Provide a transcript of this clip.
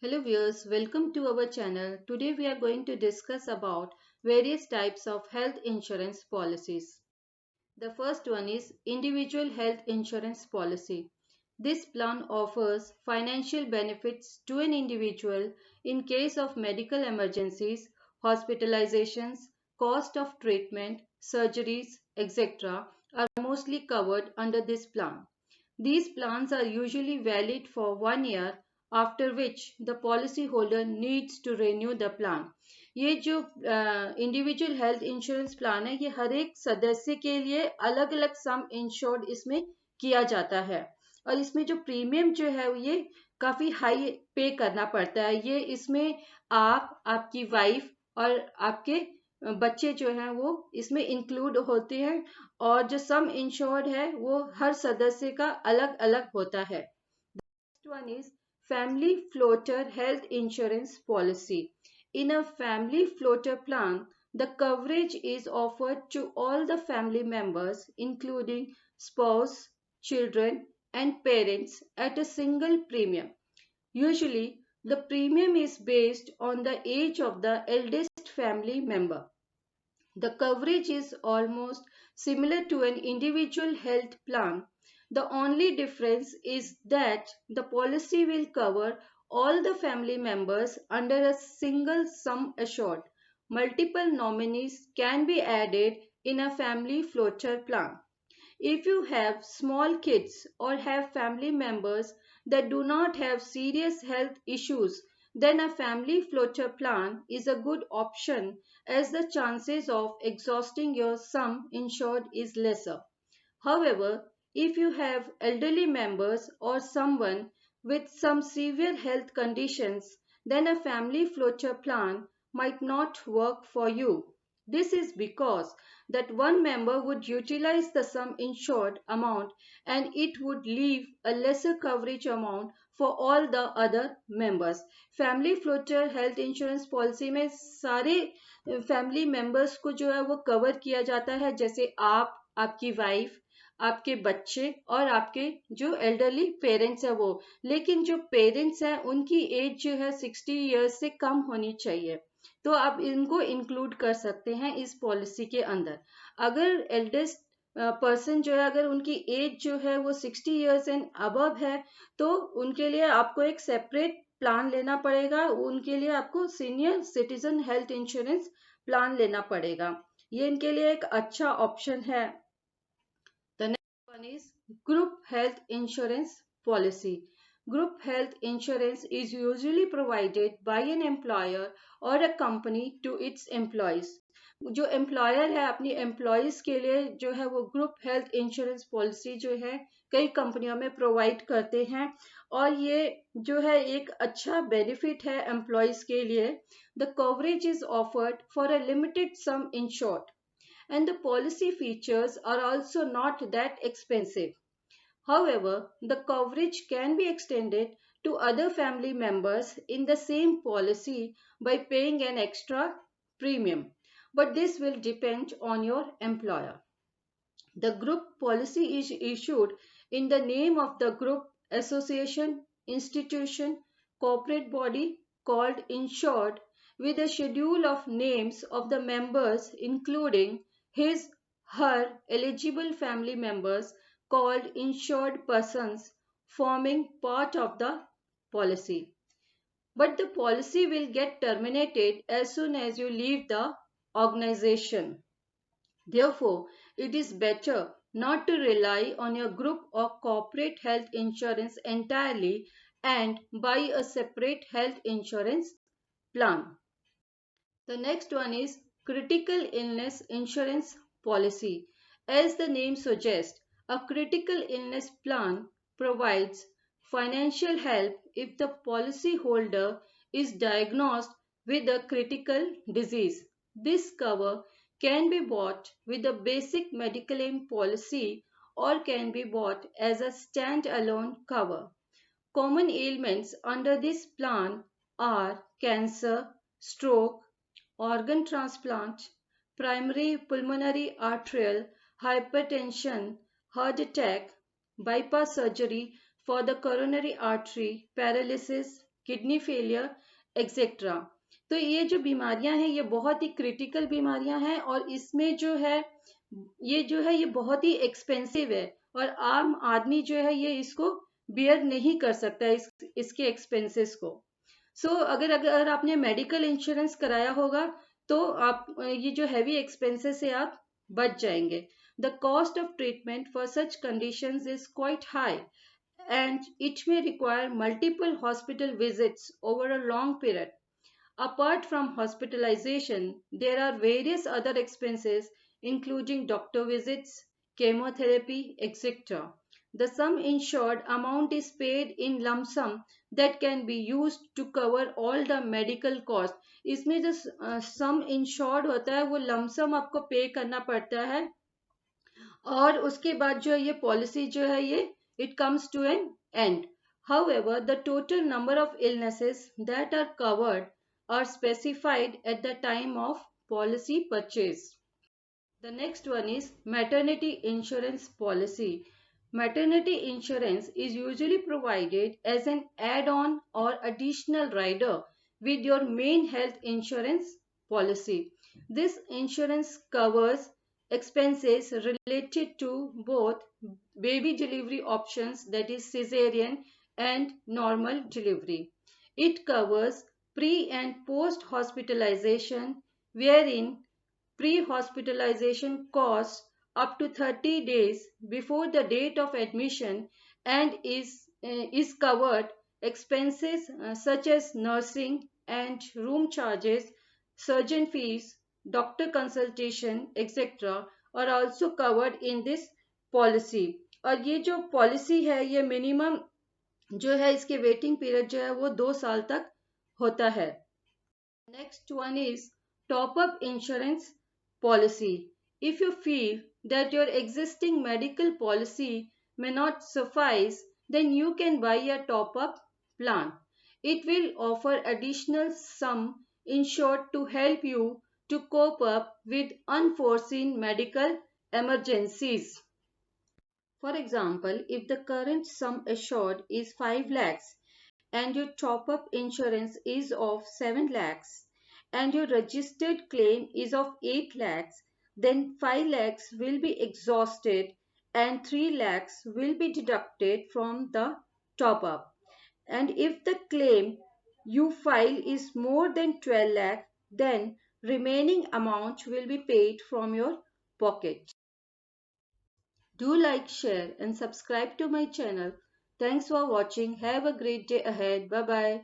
Hello viewers, welcome to our channel. Today we are going to discuss about various types of health insurance policies. The first one is individual health insurance policy. This plan offers financial benefits to an individual in case of medical emergencies, hospitalizations, cost of treatment, surgeries, etc. are mostly covered under this plan. These plans are usually valid for 1 year, after which the policyholder needs to renew the plan. ये जो individual health insurance plan है ये हर एक सदस्य के लिए अलग अलग सम इंश्योर्ड इसमें किया जाता है और इसमें जो प्रीमियम जो है ये काफी हाई पे करना पड़ता है। ये इसमें आप, आपकी वाइफ और आपके बच्चे जो हैं वो इसमें इंक्लूड होते हैं और जो सम इंश्योर्ड है वो हर सदस्य का अलग अलग होता है। Next one is family floater health insurance policy. In a family floater plan, the coverage is offered to all the family members, including spouse, children, and parents, at a single premium. Usually, the premium is based on the age of the eldest family member. The coverage is almost similar to an individual health plan. The only difference is that the policy will cover all the family members under a single sum assured. Multiple nominees can be added in a family floater plan. If you have small kids or have family members that do not have serious health issues, then a family floater plan is a good option as the chances of exhausting your sum insured is lesser. However, if you have elderly members or someone with some severe health conditions, then a family floater plan might not work for you. This is because that one member would utilize the sum insured amount and it would leave a lesser coverage amount for all the other members. Family floater health insurance policy में सारे family members को जो है वो cover किया जाता है, जैसे आप, आपकी वाइफ, आपके बच्चे और आपके जो एल्डरली पेरेंट्स है वो। लेकिन जो पेरेंट्स हैं उनकी एज जो है 60 ईयर्स से कम होनी चाहिए, तो आप इनको इंक्लूड कर सकते हैं इस पॉलिसी के अंदर। अगर एल्डेस्ट पर्सन जो है अगर उनकी एज जो है वो 60 ईयर्स एंड अबव है तो उनके लिए आपको एक सेपरेट प्लान लेना पड़ेगा, उनके लिए आपको senior citizen health insurance plan लेना पड़ेगा। ये इनके लिए एक अच्छा ऑप्शन है। The next one is group health insurance policy. Group health insurance is usually provided by an employer or a company to its employees. जो एम्प्लॉयर है अपनी एम्प्लॉयज के लिए जो है वो ग्रुप हेल्थ इंश्योरेंस पॉलिसी जो है कई कंपनियों में प्रोवाइड करते हैं और ये जो है एक अच्छा बेनिफिट है एम्प्लॉयज के लिए। The coverage is offered for a limited some insured and the policy features are also not that expensive. However, the coverage can be extended to other family members in the same policy by paying an extra premium, but this will depend on your employer. The group policy is issued in the name of the group, association, institution, corporate body called insured, with a schedule of names of the members including his, her eligible family members called insured persons forming part of the policy. But the policy will get terminated as soon as you leave the organization. Therefore, it is better not to rely on your group or corporate health insurance entirely and buy a separate health insurance plan. The next one is critical illness insurance policy. As the name suggests, a critical illness plan provides financial help if the policyholder is diagnosed with a critical disease. This cover can be bought with a basic medical aid policy or can be bought as a stand-alone cover. Common ailments under this plan are cancer, stroke, organ transplant, primary pulmonary arterial hypertension, heart attack, bypass surgery for the coronary artery, paralysis, kidney failure etcetera. तो ये जो बीमारियां हैं ये बहुत ही critical बीमारियां हैं और इसमें ये बहुत ही एक्सपेंसिव है और आम आदमी जो है ये इसको बियर नहीं कर सकता इसके एक्सपेंसेस को। अगर अगर आपने मेडिकल इंश्योरेंस कराया होगा तो आप ये जो हैवी एक्सपेंसेस से आप बच जाएंगे। The cost of treatment for such conditions is quite high and it may require multiple hospital visits over a long period. Apart from hospitalization, there are various other expenses including doctor visits, chemotherapy, etc. The sum insured amount is paid in lump sum that can be used to cover all the medical costs. इसमें जो sum insured होता है वो lump sum आपको पे करना पड़ता है और उसके बाद जो ये पॉलिसी जो है ये it comes to an end. However, the total number of illnesses that are covered are specified at the time of policy purchase. The next one is maternity insurance policy. Maternity insurance is usually provided as an add-on or additional rider with your main health insurance policy. This insurance covers expenses related to both baby delivery options, that is cesarean and normal delivery. It covers pre and post hospitalization, wherein pre-hospitalization costs up to 30 days before the date of admission and is covered expenses such as nursing and room charges, surgeon fees, doctor consultation, etc. are also covered in this policy. और ये जो policy है ये minimum जो है इसके waiting period जो है वो 2 साल तक होता है। Next one is top up insurance policy. If you feel that your existing medical policy may not suffice, then you can buy a top up plan. It will offer additional sum insured to help you to cope up with unforeseen medical emergencies. For example, if the current sum assured is 5 lakhs and your top-up insurance is of 7 lakhs and your registered claim is of 8 lakhs, then 5 lakhs will be exhausted and 3 lakhs will be deducted from the top-up. And if the claim you file is more than 12 lakh, then remaining amount will be paid from your pocket. Do like, share and subscribe to my channel. Thanks for watching. Have a great day ahead. Bye bye.